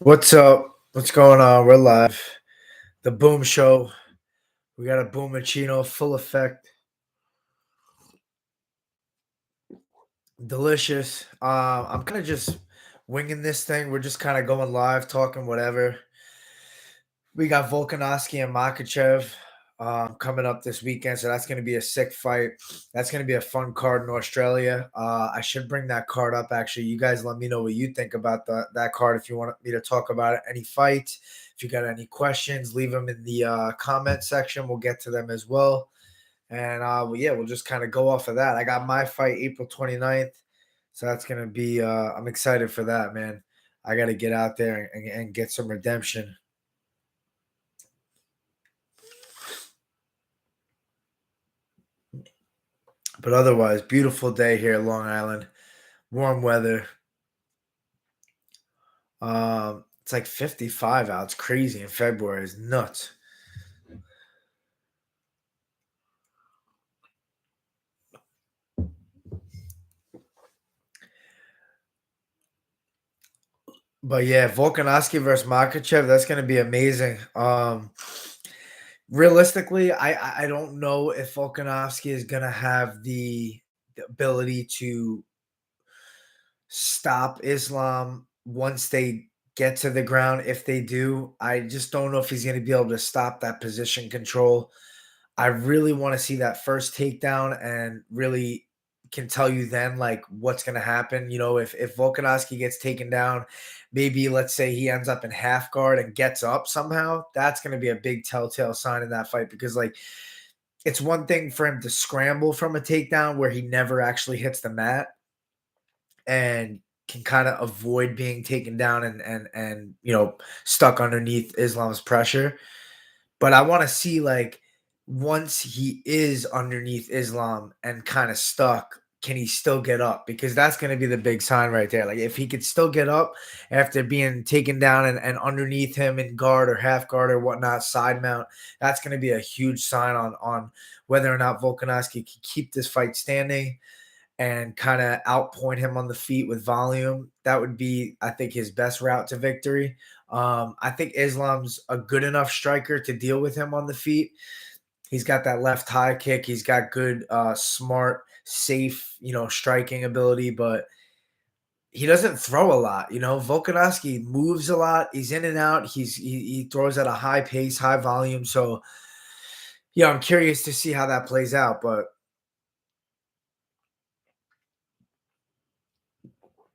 What's up? What's going on? We're live. The Boom Show. We got a Boomachino full effect. Delicious. I'm kind of just winging this thing. We're just kind of going live, talking whatever. We got Volkanovski and Makachev coming up this weekend, so that's going to be a sick fight. That's going to be a fun card in Australia. I should bring that card up. Actually, you guys let me know what you think about that card. If you want me to talk about it, any fights, if you got any questions, leave them in the comment section. We'll get to them as well. And yeah, we'll just kind of go off of that. I got my fight April 29th. So that's going to be, I'm excited for that, man. I got to get out there and get some redemption. But otherwise, beautiful day here in Long Island. Warm weather. It's like 55 out. It's crazy in February. It's nuts. But yeah, Volkanovski versus Makachev, that's gonna be amazing. Realistically, I don't know if Volkanovski is gonna have the ability to stop Islam once they get to the ground. If they do, I just don't know if he's gonna be able to stop that position control. I really want to see that first takedown and really can tell you then like what's going to happen. If Volkanovski gets taken down, maybe let's say he ends up in half guard and gets up somehow, that's going to be a big telltale sign in that fight because like it's one thing for him to scramble from a takedown where he never actually hits the mat and can kind of avoid being taken down and stuck underneath Islam's pressure. But I want to see like once he is underneath Islam and kind of stuck, can he still get up? Because that's going to be the big sign right there. Like if he could still get up after being taken down and underneath him in guard or half guard or whatnot, side mount, that's going to be a huge sign on whether or not Volkanovski can keep this fight standing and kind of outpoint him on the feet with volume. That would be, I think, his best route to victory. I think Islam's a good enough striker to deal with him on the feet. He's got that left high kick. He's got good, smart, safe, striking ability, but he doesn't throw a lot. Volkanovski moves a lot. He's in and out. He throws at a high pace, high volume. So yeah, I'm curious to see how that plays out. But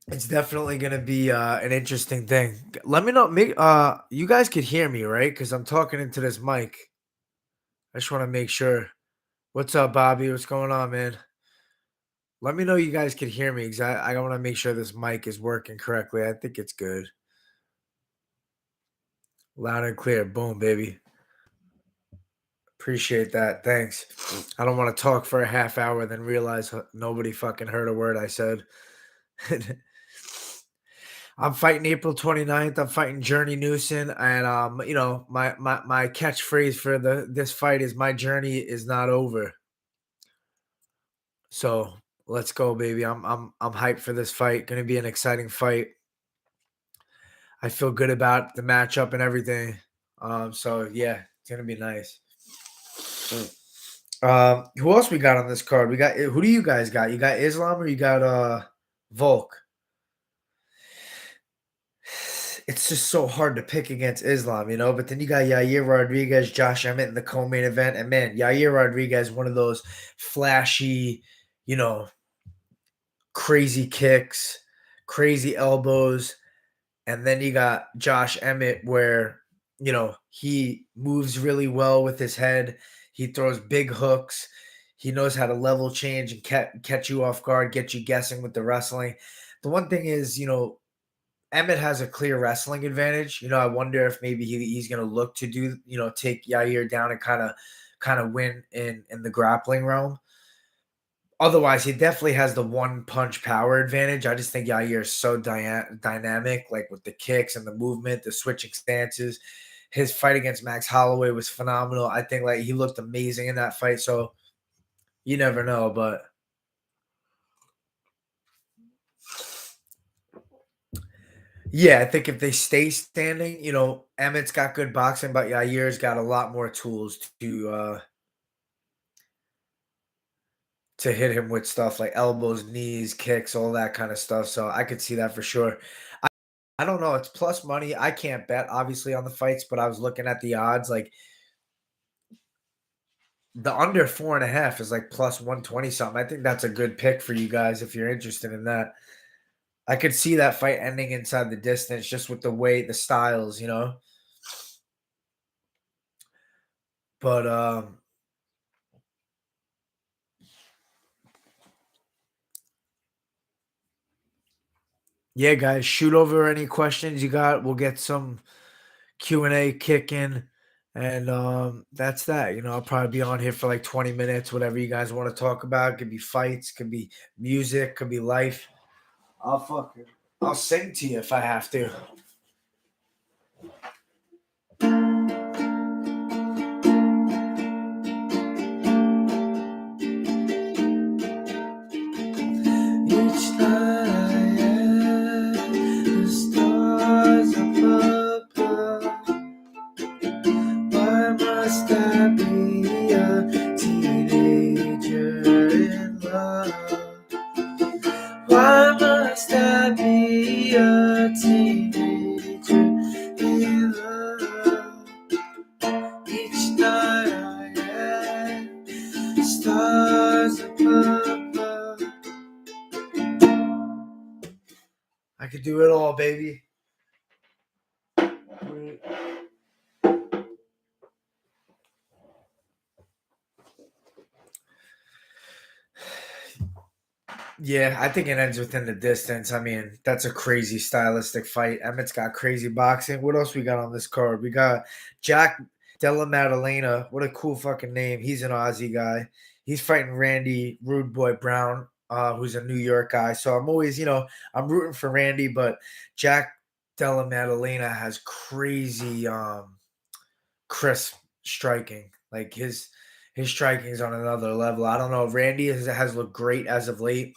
it's definitely gonna be an interesting thing. Let me know. You guys could hear me, right? Because I'm talking into this mic. I just want to make sure. What's up, Bobby? What's going on, man? Let me know you guys can hear me because I want to make sure this mic is working correctly. I think it's good. Loud and clear. Boom, baby. Appreciate that. Thanks. I don't want to talk for a half hour, then realize nobody fucking heard a word I said. I'm fighting April 29th. I'm fighting Journey Newson. And my catchphrase for this fight is my journey is not over. So let's go, baby. I'm hyped for this fight. Gonna be an exciting fight. I feel good about the matchup and everything. So yeah, it's gonna be nice. Who else we got on this card? Who do you guys got? You got Islam or you got Volk? It's just so hard to pick against Islam. But then you got Yair Rodriguez, Josh Emmett in the co-main event, and man, Yair Rodriguez, one of those flashy, you know, crazy kicks, crazy elbows, and then you got Josh Emmett, where he moves really well with his head. He throws big hooks. He knows how to level change and catch you off guard, get you guessing with the wrestling. The one thing is, Emmett has a clear wrestling advantage. I wonder if maybe he's going to look to take Yair down and kind of win in the grappling realm. Otherwise, he definitely has the one punch power advantage. I just think Yair is so dynamic, like with the kicks and the movement, the switching stances. His fight against Max Holloway was phenomenal. I think like he looked amazing in that fight. So you never know, but Yeah, I think if they stay standing, Emmett's got good boxing, but Yair's got a lot more tools to hit him with stuff like elbows, knees, kicks, all that kind of stuff. So I could see that for sure. I, I don't know. It's plus money. I can't bet obviously on the fights, but I was looking at the odds. Like the under 4.5 is like plus 120 something. I think that's a good pick for you guys if you're interested in that. I could see that fight ending inside the distance just with the way the styles. But yeah, guys, shoot over any questions you got. We'll get some Q&A kicking. And that's that. I'll probably be on here for like 20 minutes, whatever you guys want to talk about. Could be fights, could be music, could be life. I'll sing to you if I have to. Each night the stars up above. Why must I be a teenager in love? Why must I be a teenager in love? Each night I am stars above. I could do it all, baby. Yeah, I think it ends within the distance. I mean, that's a crazy stylistic fight. Emmett's got crazy boxing. What else we got on this card? We got Jack Della Maddalena. What a cool fucking name. He's an Aussie guy. He's fighting Randy Rude Boy Brown, who's a New York guy. So I'm always, I'm rooting for Randy, but Jack Della Maddalena has crazy crisp striking. Like his striking is on another level. I don't know. Randy has looked great as of late.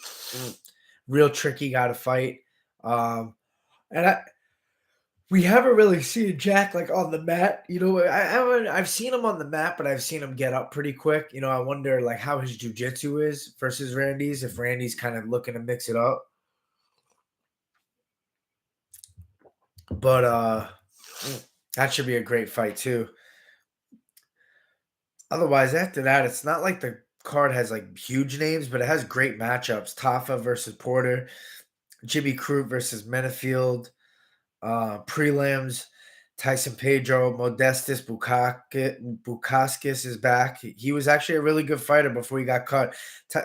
Real tricky guy to fight. Um, and we haven't really seen Jack like on the mat. I've seen him on the mat, but I've seen him get up pretty quick. I wonder like how his jujitsu is versus Randy's. If Randy's kind of looking to mix it up, but that should be a great fight too. Otherwise, after that, it's not like the card has like huge names, but it has great matchups. Tafa versus Porter, Jimmy Crute versus Menafield, prelims. Tyson Pedro, Modestus Bukaskis is back. He was actually a really good fighter before he got cut.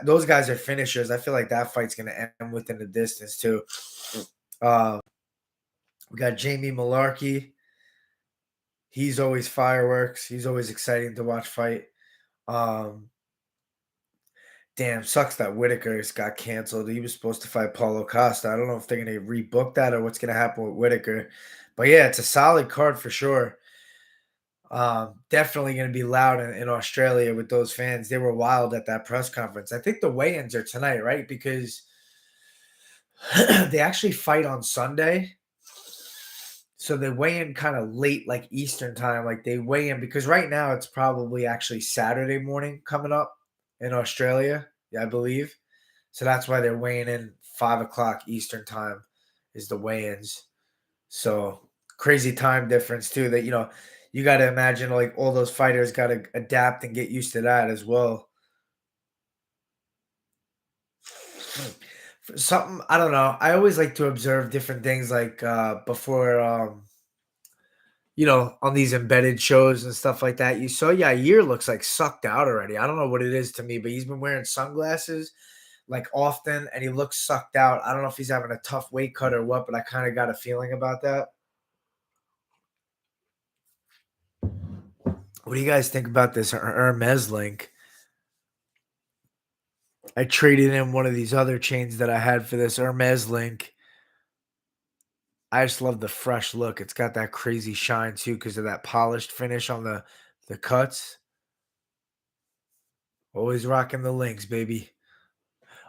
Those guys are finishers. I feel like that fight's going to end within the distance, too. Uh, we got Jamie Malarkey. He's always fireworks. He's always exciting to watch fight. Um, Damn, sucks that Whitaker's got canceled. He was supposed to fight Paulo Costa. I don't know if they're gonna rebook that or what's gonna happen with Whitaker. But yeah, it's a solid card for sure. Definitely gonna be loud in Australia with those fans. They were wild at that press conference. I think the weigh-ins are tonight, right? Because they actually fight on Sunday. So they weigh in kind of late, like Eastern time. Like they weigh in because right now it's probably actually Saturday morning coming up in Australia. Yeah, I believe. So that's why they're weighing in 5 o'clock Eastern time is the weigh-ins. So crazy time difference too. That you got to imagine like all those fighters got to adapt and get used to that as well. Something I don't know. I always like to observe different things like before on these embedded shows and stuff like that. You saw Yair looks like sucked out already. I don't know what it is to me, but he's been wearing sunglasses like often and he looks sucked out. I don't know if he's having a tough weight cut or what, but I kind of got a feeling about that. What do you guys think about this Hermes link? I traded in one of these other chains that I had for this Hermes link. I just love the fresh look. It's got that crazy shine too because of that polished finish on the cuts. Always rocking the links, baby.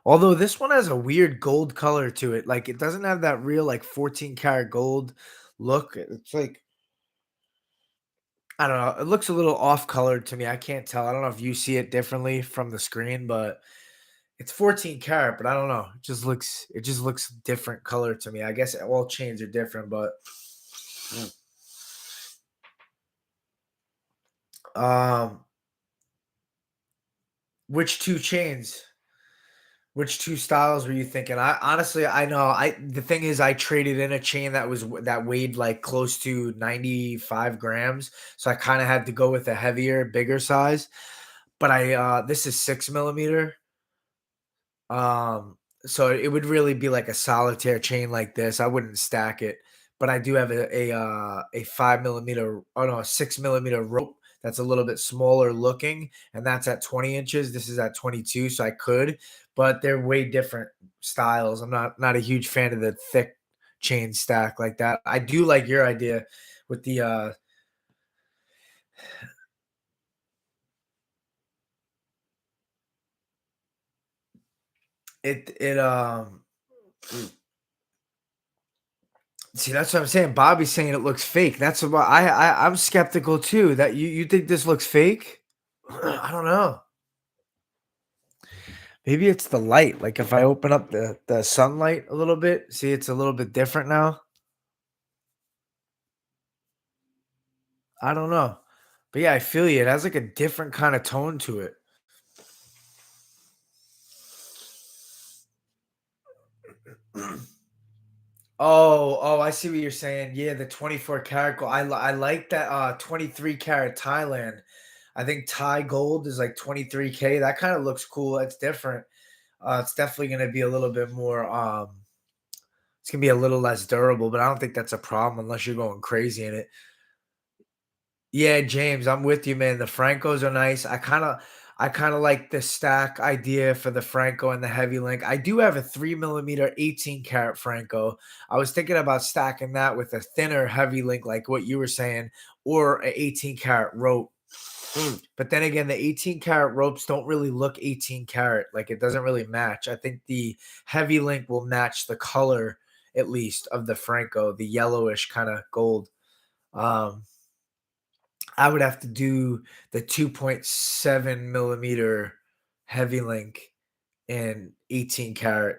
Although this one has a weird gold color to it. Like it doesn't have that real like 14 karat gold look. It's like I don't know. It looks a little off colored to me. I can't tell. I don't know if you see it differently from the screen, but it's 14 karat, but I don't know. It just looks different color to me. I guess all chains are different, but um which two chains? Which two styles were you thinking? I honestly, I know. The thing is, I traded in a chain that weighed like close to 95 grams, so I kind of had to go with a heavier, bigger size. But this is 6 millimeter, so it would really be like a solitaire chain like this. I wouldn't stack it, but I do have a 5 millimeter, oh no, a 6 millimeter rope that's a little bit smaller looking, and that's at 20 inches. This is at 22, so I could, but they're way different styles. I'm not a huge fan of the thick chain stack like that. I do like your idea with the it. See, that's what I'm saying. Bobby's saying it looks fake. That's what I'm skeptical too. That you think this looks fake? I don't know. Maybe it's the light. Like if I open up the sunlight a little bit, see it's a little bit different now. I don't know. But yeah, I feel you. It has like a different kind of tone to it. Oh, I see what you're saying. Yeah, the 24 karat gold. I like that 23 karat Thailand. I think Thai gold is like 23K. That kind of looks cool. It's different. It's definitely going to be a little bit more. It's gonna be a little less durable, but I don't think that's a problem unless you're going crazy in it. Yeah, James, I'm with you, man. The Francos are nice. I kind of like the stack idea for the Franco and the heavy link. I do have a 3 millimeter 18 karat Franco. I was thinking about stacking that with a thinner heavy link, like what you were saying, or a 18 karat rope. But then again, the 18 karat ropes don't really look 18 karat. Like it doesn't really match. I think the heavy link will match the color, at least, of the Franco, the yellowish kind of gold. Um, I would have to do the 2.7 millimeter heavy link and 18 karat.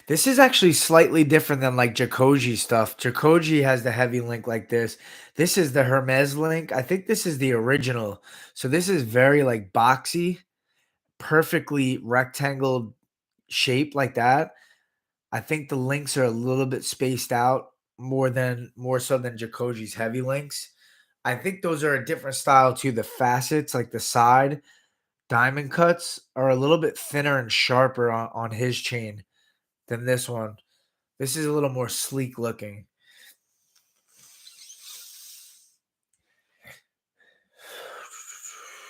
This is actually slightly different than like Jacoji stuff. Jacoji has the heavy link like this. This is the Hermes link. I think this is the original. So this is very like boxy, perfectly rectangle shape like that. I think the links are a little bit spaced out more so than Jacoji's heavy links. I think those are a different style too. The facets, like the side diamond cuts, are a little bit thinner and sharper on his chain than this one. This is a little more sleek looking.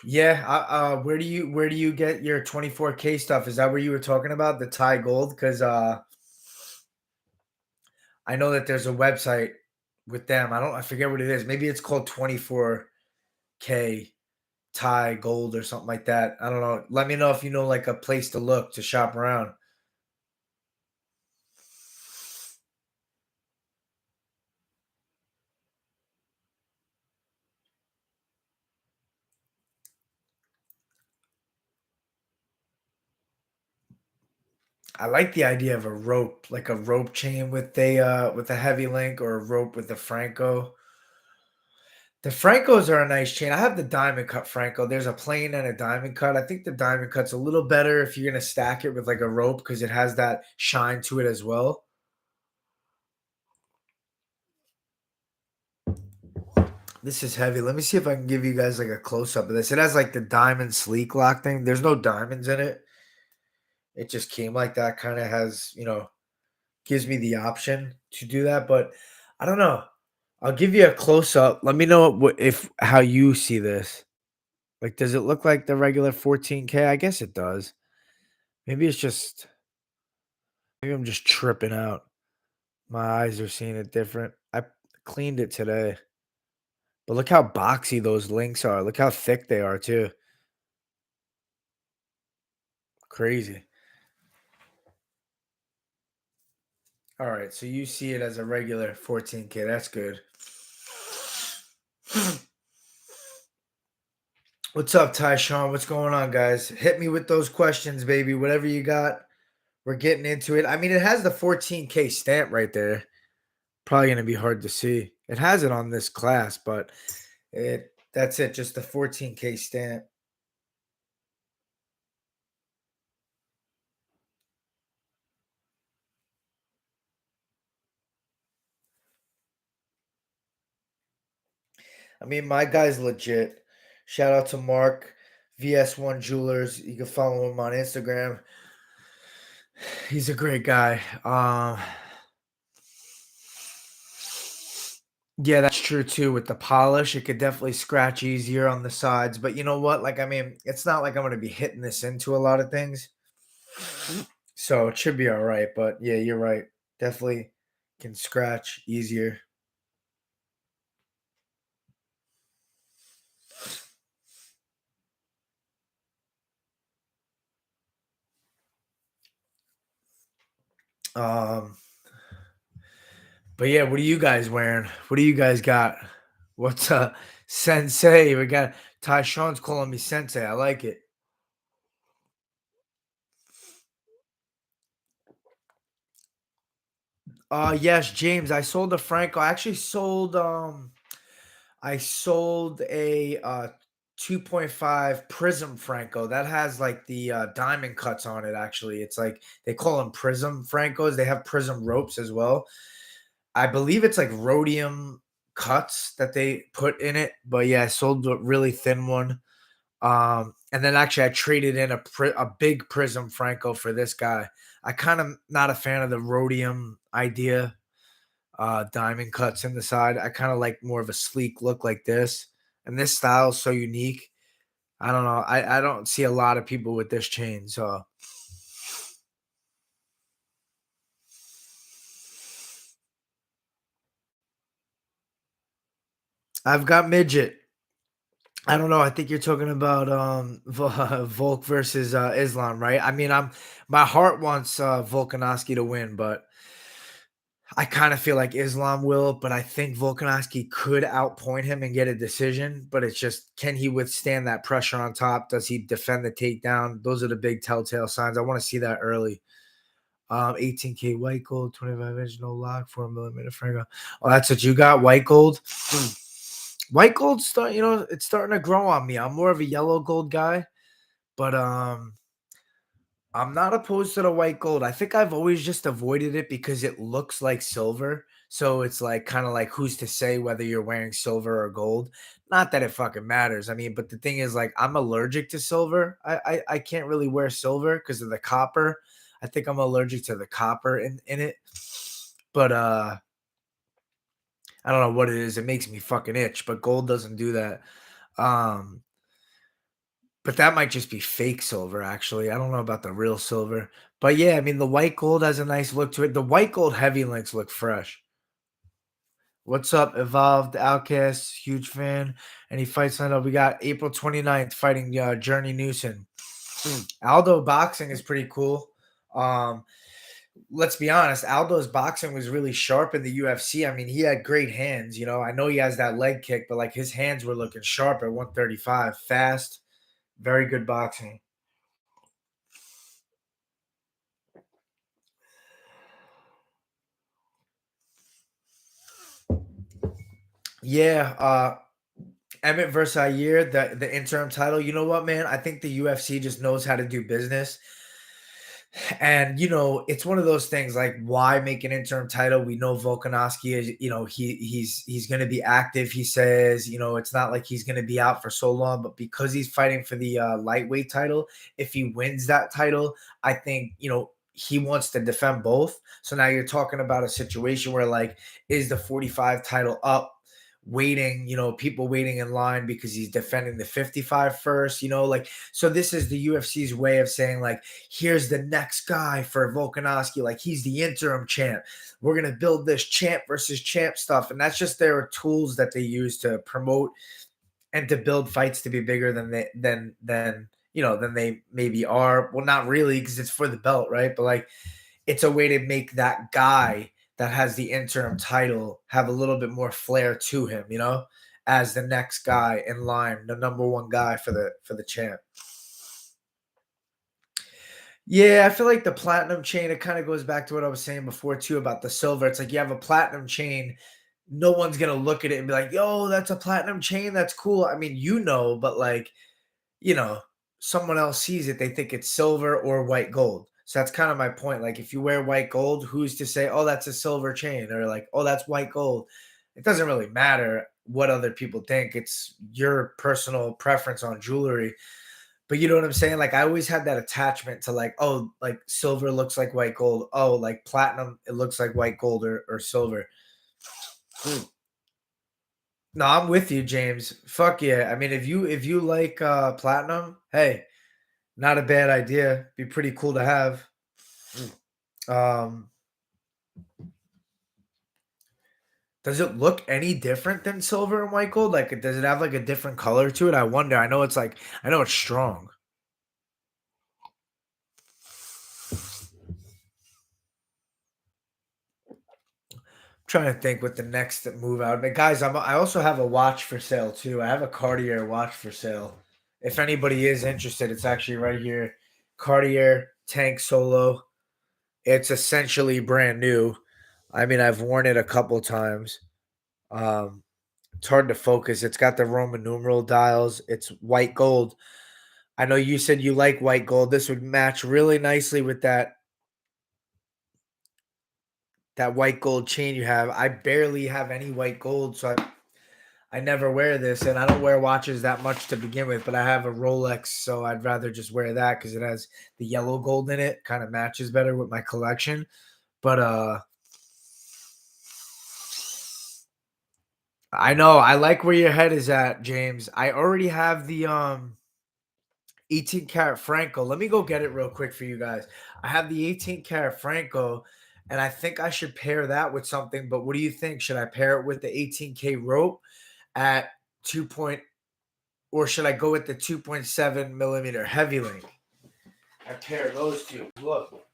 Yeah, where do you get your 24K stuff? Is that where you were talking about the Thai gold? Because I know that there's a website with them. I forget what it is. Maybe it's called 24K Thai gold or something like that. I don't know. Let me know if you know like a place to look to shop around. I like the idea of a rope, like a rope chain with a heavy link or a rope with a Franco. The Francos are a nice chain. I have the diamond cut Franco. There's a plain and a diamond cut. I think the diamond cut's a little better if you're gonna stack it with like a rope because it has that shine to it as well. This is heavy. Let me see if I can give you guys like a close up of this. It has like the diamond sleek lock thing. There's no diamonds in it. It just came like that. Kind of has, gives me the option to do that, but I don't know. I'll give you a close up. Let me know if how you see this. Like, does it look like the regular 14K? I guess it does. Maybe it's just maybe I'm just tripping out. My eyes are seeing it different. I cleaned it today. But look how boxy those links are. Look how thick they are too. Crazy. All right, so you see it as a regular 14K. That's good. What's up, Tyshawn? What's going on, guys? Hit me with those questions, baby. Whatever you got, we're getting into it. I mean, it has the 14K stamp right there. Probably gonna be hard to see. It has it on this class, but that's it, just the 14K stamp. I mean, my guy's legit. Shout out to Mark, VS1 Jewelers. You can follow him on Instagram. He's a great guy. Yeah, that's true too. With the polish, it could definitely scratch easier on the sides. But you know what? Like, I mean, it's not like I'm gonna be hitting this into a lot of things. So it should be all right. But yeah, you're right. Definitely can scratch easier. Um, but yeah, what are you guys wearing? What do you guys got? What's sensei? We got Tyshawn's calling me sensei. I like it. Yes, James. I sold a Franco. I actually sold I sold a 2.5 Prism Franco that has like the diamond cuts on it. Actually, it's like they call them Prism Francos. They have Prism ropes as well. I believe it's like rhodium cuts that they put in it. But yeah, I sold a really thin one. And then actually I traded in a big Prism Franco for this guy. I kind of not a fan of the rhodium idea, diamond cuts in the side. I kind of like more of a sleek look like this. And this style is so unique. I don't know. I don't see a lot of people with this chain. So I've got midget. I don't know. I think you're talking about Volk versus Islam, right? I mean, my heart wants Volkanovski to win, but I kind of feel like Islam will, but I think Volkanovski could outpoint him and get a decision. But it's just, can he withstand that pressure on top? Does he defend the takedown? Those are the big telltale signs. I want to see that early. 18K white gold, 25-inch no lock, 4 millimeter Franco. Oh, that's what you got, white gold. White gold start, it's starting to grow on me. I'm more of a yellow gold guy, but I'm not opposed to the white gold. I think I've always just avoided it because it looks like silver. So it's like kind of like who's to say whether you're wearing silver or gold? Not that it fucking matters. I mean, but the thing is, like, I'm allergic to silver. I can't really wear silver because of the copper. I think I'm allergic to the copper in it. But I don't know what it is. It makes me fucking itch, but gold doesn't do that. Um, but that might just be fake silver, actually. I don't know about the real silver. But yeah, I mean, the white gold has a nice look to it. The white gold heavy links look fresh. What's up, Evolved Outcast? Huge fan. And he fights lined up. We got April 29th fighting Journey Newson. Aldo boxing is pretty cool. Um, let's be honest, Aldo's boxing was really sharp in the UFC. I mean, he had great hands. I know he has that leg kick, but like his hands were looking sharp at 135. Fast, very good boxing. Yeah, Emmett versus Ayer, the interim title. You know what, man? I think the UFC just knows how to do business. And it's one of those things like why make an interim title? We know Volkanovski is, he's gonna be active. He says, it's not like he's gonna be out for so long, but because he's fighting for the lightweight title, if he wins that title, I think, he wants to defend both. So now you're talking about a situation where like, is the 45 title up waiting, people waiting in line because he's defending the 55 first, like, so this is the UFC's way of saying, like, here's the next guy for Volkanovski, like he's the interim champ. We're gonna build this champ versus champ stuff, and that's just their tools that they use to promote and to build fights to be bigger than they maybe are. Well, not really, because it's for the belt, right? But like, it's a way to make that guy that has the interim title have a little bit more flair to him, as the next guy in line, the number one guy for the champ. Yeah, I feel like the platinum chain, it kind of goes back to what I was saying before too about the silver. It's like you have a platinum chain, no one's gonna look at it and be like, yo, that's a platinum chain. That's cool. I mean, but like, you know, someone else sees it, they think it's silver or white gold. So that's kind of my point. Like if you wear white gold, who's to say, oh, that's a silver chain, or like, oh, that's white gold? It doesn't really matter what other people think. It's your personal preference on jewelry. But you know what I'm saying? Like I always had that attachment to like, oh, like silver looks like white gold. Oh, like platinum, it looks like white gold or silver. No, I'm with you, James. Fuck yeah. I mean, if you like platinum, hey, not a bad idea. Be pretty cool to have. Um, does it look any different than silver and white gold? Like, does it have like a different color to it? I wonder. I know it's strong. Trying to think what the next move out. But guys, I also have a watch for sale too. I have a Cartier watch for sale. If anybody is interested, it's actually right here. Cartier Tank Solo. It's essentially brand new. I mean, I've worn it a couple times. Um, it's hard to focus. It's got the Roman numeral dials. It's white gold. I know you said you like white gold. This would match really nicely with that white gold chain you have. I barely have any white gold, so I never wear this, and I don't wear watches that much to begin with. But I have a Rolex, so I'd rather just wear that because it has the yellow gold in it. Kind of matches better with my collection. But I know I like where your head is at, James. I already have the 18 karat Franco. Let me go get it real quick for you guys. I have the 18 karat Franco, and I think I should pair that with something. But what do you think? Should I pair it with the 18K rope at 2 point, or should I go with the 2.7 millimeter heavy link? I pair those two. Look,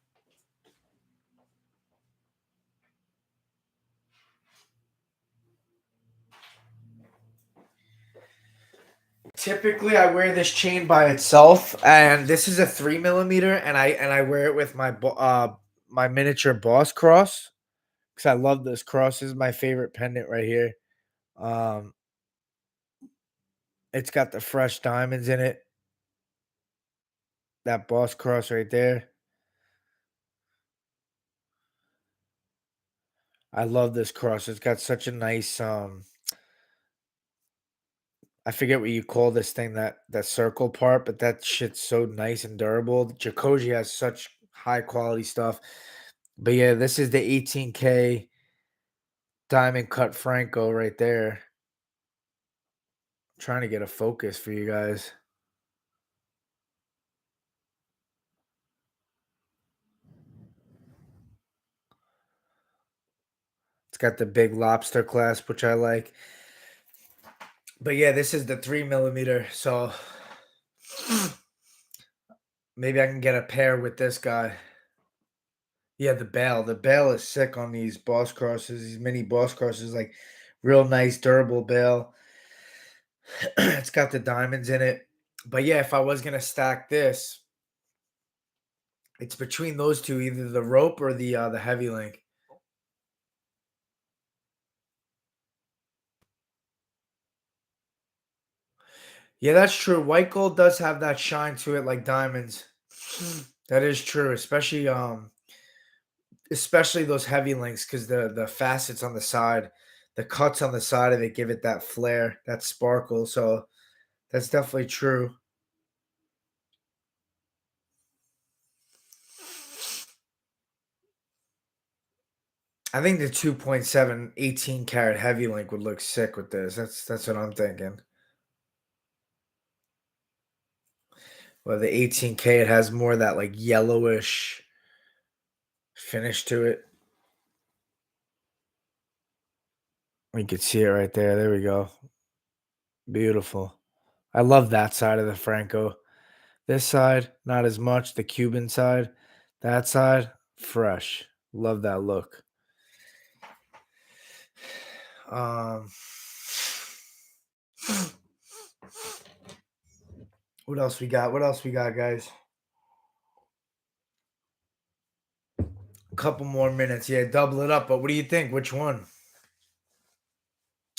typically I wear this chain by itself, and this is a 3 millimeter, and I wear it with my miniature boss cross because I love this cross. This is my favorite pendant right here. Um, it's got the fresh diamonds in it. That boss cross right there. I love this cross. It's got such a nice I forget what you call this thing, that circle part, but that shit's so nice and durable. Jacoji has such high quality stuff. But yeah, this is the 18K diamond cut Franco right there. Trying to get a focus for you guys. It's got the big lobster clasp, which I like. But yeah, this is the 3 millimeter. So maybe I can get a pair with this guy. Yeah, the bell. The bell is sick on these boss crosses, these mini boss crosses, like real nice durable bell. It's got the diamonds in it. But yeah, if I was gonna stack this, it's between those two, either the rope or the heavy link. Yeah, that's true. White gold does have that shine to it like diamonds. That is true, especially those heavy links because the facets on the side, the cuts on the side of it give it that flair, that sparkle. So that's definitely true. I think the 2.7 18 karat heavy link would look sick with this. That's what I'm thinking. Well, the 18K, it has more of that like yellowish finish to it. You could see it right there. There we go. Beautiful. I love that side of the Franco. This side, not as much. The Cuban side, that side, fresh. Love that look. Um, what else we got? What else we got, guys? A couple more minutes. Yeah, double it up. But what do you think? Which one?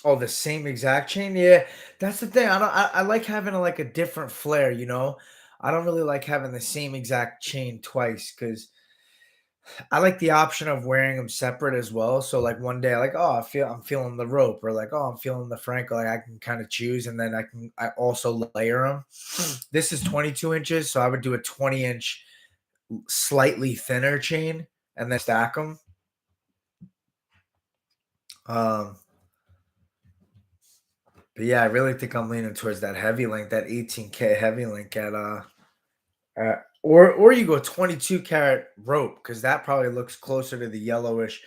Oh, the same exact chain? Yeah, that's the thing. I don't. I like having like a different flair. I don't really like having the same exact chain twice because I like the option of wearing them separate as well. So like one day, like I'm feeling the rope, or like I'm feeling the Franco. Like I can kind of choose, and then I also layer them. This is 22 inches, so I would do a 20-inch, slightly thinner chain, and then stack them. Um, but yeah, I really think I'm leaning towards that heavy link, that 18K heavy link or you go 22 karat rope because that probably looks closer to the yellowish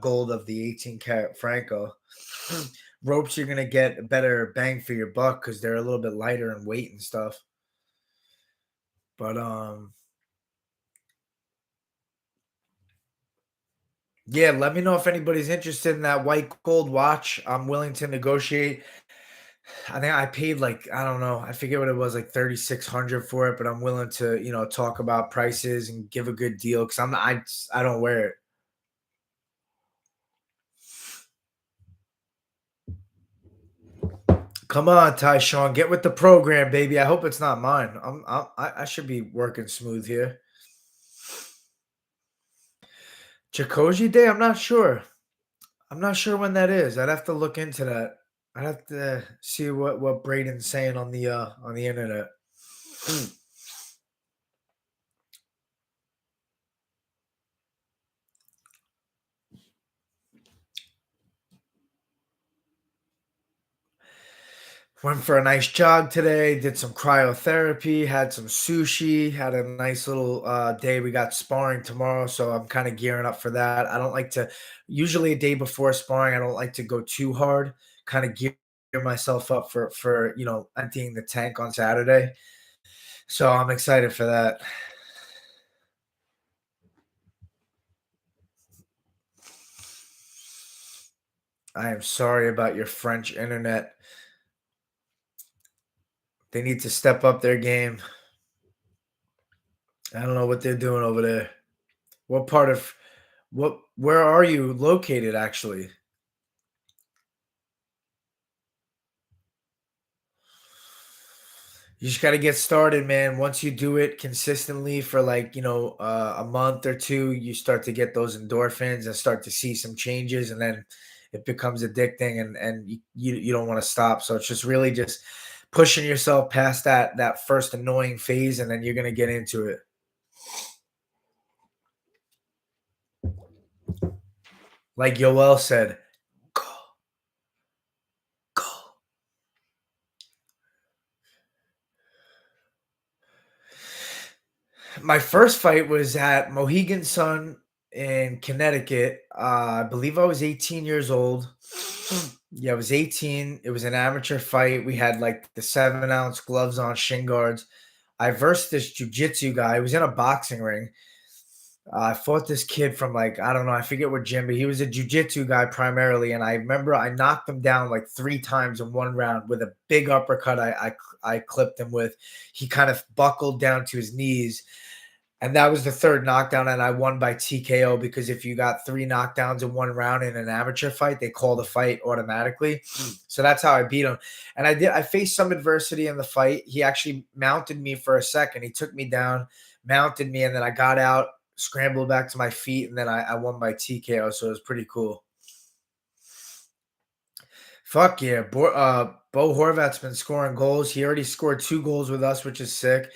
gold of the 18 karat Franco. Ropes, you're gonna get a better bang for your buck because they're a little bit lighter in weight and stuff. But yeah, let me know if anybody's interested in that white gold watch. I'm willing to negotiate. I think I paid like I don't know, I forget what it was, like 3,600 for it, but I'm willing to talk about prices and give a good deal because I don't wear it. Come on, Tyshawn, get with the program, baby. I hope it's not mine. I should be working smooth here. Chikoji Day? I'm not sure. I'm not sure when that is. I'd have to look into that. I'd have to see what Braden's saying on the internet. Went for a nice jog today, did some cryotherapy, had some sushi, had a nice little day. We got sparring tomorrow, so I'm kind of gearing up for that. I don't like to, usually a day before sparring, I don't like to go too hard, kind of gear myself up for emptying the tank on Saturday. So I'm excited for that. I am sorry about your French internet. They need to step up their game. I don't know what they're doing over there. What part of where are you located actually? You just got to get started, man. Once you do it consistently for a month or two, you start to get those endorphins and start to see some changes, and then it becomes addicting, and you don't want to stop. So it's just really just pushing yourself past that first annoying phase, and then you're gonna get into it. Like Yoel said, go, go. My first fight was at Mohegan Sun in Connecticut. I believe I was 18 years old. Yeah, I was 18. It was an amateur fight. We had like the 7-ounce gloves on, shin guards. I versed this jujitsu guy. He was in a boxing ring. I fought this kid from like, I don't know, I forget what gym, but he was a jujitsu guy primarily. And I remember I knocked him down like 3 times in one round with a big uppercut I clipped him with. He kind of buckled down to his knees, and that was the third knockdown, and I won by TKO because if you got 3 knockdowns in one round in an amateur fight, they call the fight automatically. So that's how I beat him. And I faced some adversity in the fight. He actually mounted me for a second. He took me down, mounted me, and then I got out, scrambled back to my feet, and then I won by TKO. So it was pretty cool. Fuck yeah. Bo Horvat's been scoring goals. He already scored 2 goals with us, which is sick.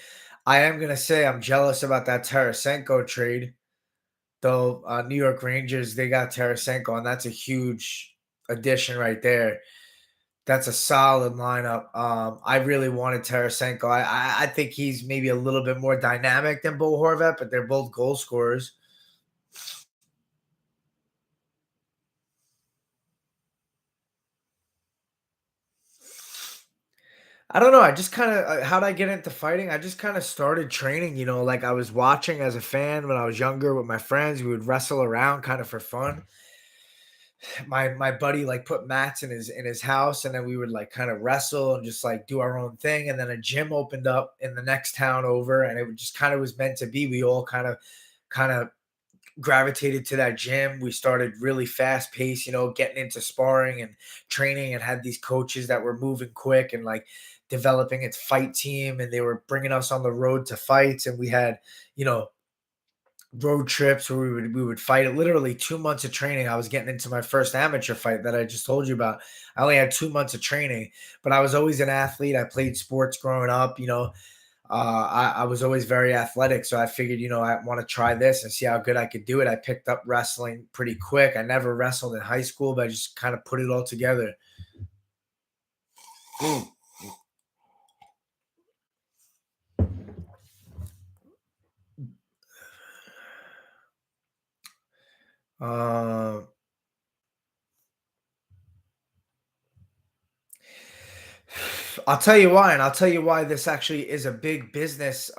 I am gonna say I'm jealous about that Tarasenko trade. though. New York Rangers, they got Tarasenko, and that's a huge addition right there. That's a solid lineup. I really wanted Tarasenko. I think he's maybe a little bit more dynamic than Bo Horvat, but they're both goal scorers. I don't know. I just kind of how'd I get into fighting? I just kind of started training. Like I was watching as a fan when I was younger with my friends. We would wrestle around kind of for fun. My buddy like put mats in his house, and then we would like kind of wrestle and just like do our own thing. And then a gym opened up in the next town over, and it just kind of was meant to be. We all kind of gravitated to that gym. We started really fast paced, getting into sparring and training, and had these coaches that were moving quick and like developing its fight team, and they were bringing us on the road to fights, and we had, you know, road trips where we would fight. It literally 2 months of training. I was getting into my first amateur fight that I just told you about. I only had 2 months of training, but I was always an athlete. I played sports growing up, I was always very athletic, so I figured, I want to try this and see how good I could do it. I picked up wrestling pretty quick. I never wrestled in high school, but I just kind of put it all together. Mm. Uh, I'll tell you why, and I'll tell you why this actually is a big business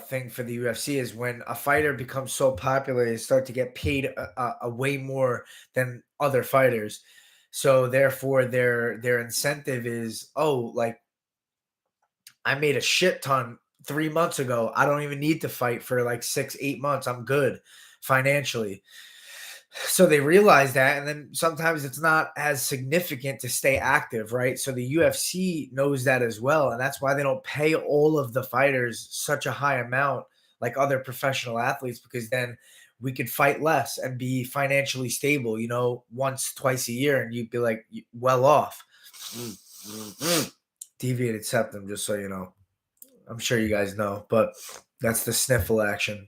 thing for the UFC is when a fighter becomes so popular, they start to get paid a way more than other fighters. So therefore, their incentive is, oh, like I made a shit ton 3 months ago. I don't even need to fight for like 6, 8 months. I'm good financially. So they realize that, and then sometimes it's not as significant to stay active, right? So the UFC knows that as well, and that's why they don't pay all of the fighters such a high amount like other professional athletes, because then we could fight less and be financially stable, once, twice a year, and you'd be like well off. Mm, mm, mm. Deviated septum, just so you know. I'm sure you guys know, but that's the sniffle action.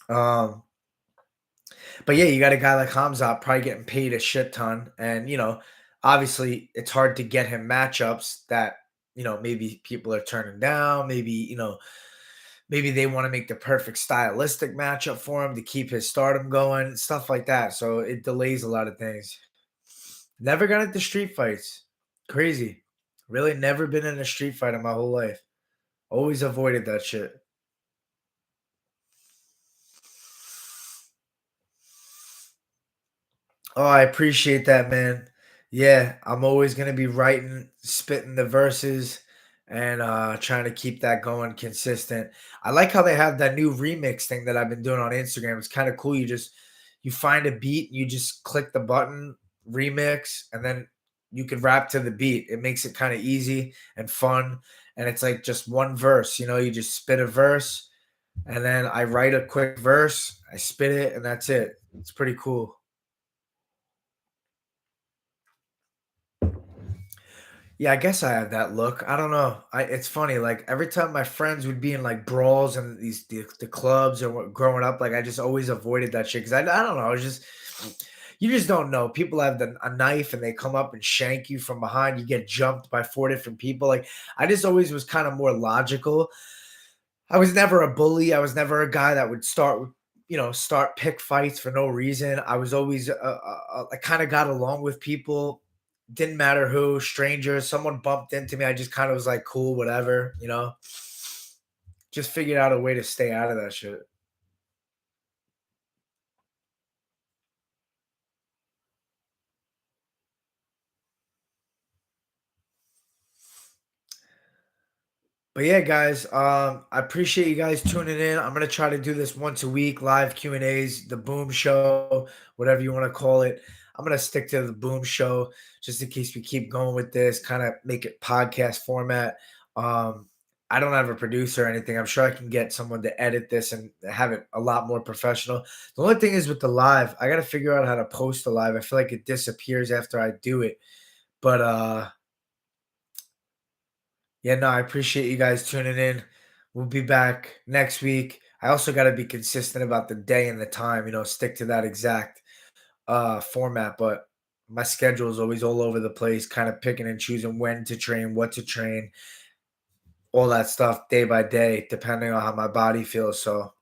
Um, But yeah, you got a guy like Hamzat probably getting paid a shit ton. And, obviously it's hard to get him matchups that, maybe people are turning down. Maybe they want to make the perfect stylistic matchup for him to keep his stardom going, stuff like that. So it delays a lot of things. Never got into street fights. Crazy. Really never been in a street fight in my whole life. Always avoided that shit. Oh, I appreciate that, man. Yeah, I'm always gonna be writing, spitting the verses, and trying to keep that going consistent. I like how they have that new remix thing that I've been doing on Instagram. It's kind of cool. You find a beat, you just click the button, remix, and then you can rap to the beat. It makes it kind of easy and fun. And it's like just one verse, you just spit a verse, and then I write a quick verse, I spit it, and that's it. It's pretty cool. Yeah, I guess I have that look. I don't know. It's funny. Like every time my friends would be in like brawls and the clubs or what, growing up, like I just always avoided that shit because I don't know. It's just you just don't know. People have a knife and they come up and shank you from behind. You get jumped by four different people. Like I just always was kind of more logical. I was never a bully. I was never a guy that would start pick fights for no reason. I was always, I kind of got along with people. Didn't matter who, strangers, someone bumped into me. I just kind of was like, cool, whatever. Just figured out a way to stay out of that shit. But yeah, guys, I appreciate you guys tuning in. I'm gonna try to do this once a week, live Q and A's, the Boom Show, whatever you want to call it. I'm gonna stick to the Boom Show just in case we keep going with this, kind of make it podcast format. Um, I don't have a producer or anything. I'm sure I can get someone to edit this and have it a lot more professional. The only thing is with the live, I gotta figure out how to post the live. I feel like it disappears after I do it, but yeah, no, I appreciate you guys tuning in. We'll be back next week. I also got to be consistent about the day and the time, stick to that exact format, but my schedule is always all over the place, kind of picking and choosing when to train, what to train, all that stuff day by day, depending on how my body feels. So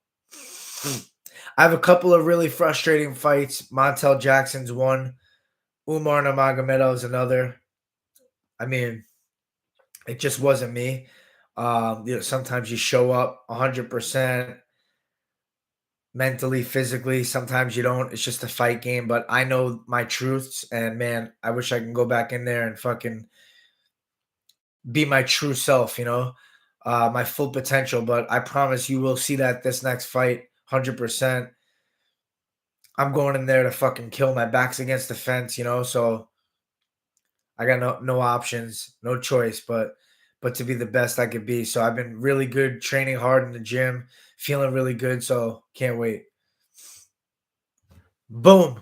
I have a couple of really frustrating fights. Montel Jackson's one, Umar Nurmagomedov's another. I mean, it just wasn't me. Sometimes you show up 100% mentally, physically. Sometimes you don't. It's just a fight game. But I know my truths, and man, I wish I can go back in there and fucking be my true self. My full potential. But I promise you will see that this next fight, 100%. I'm going in there to fucking kill. My back's against the fence. So I got no options, no choice, but to be the best I could be. So I've been really good, training hard in the gym, feeling really good. So can't wait. Boom.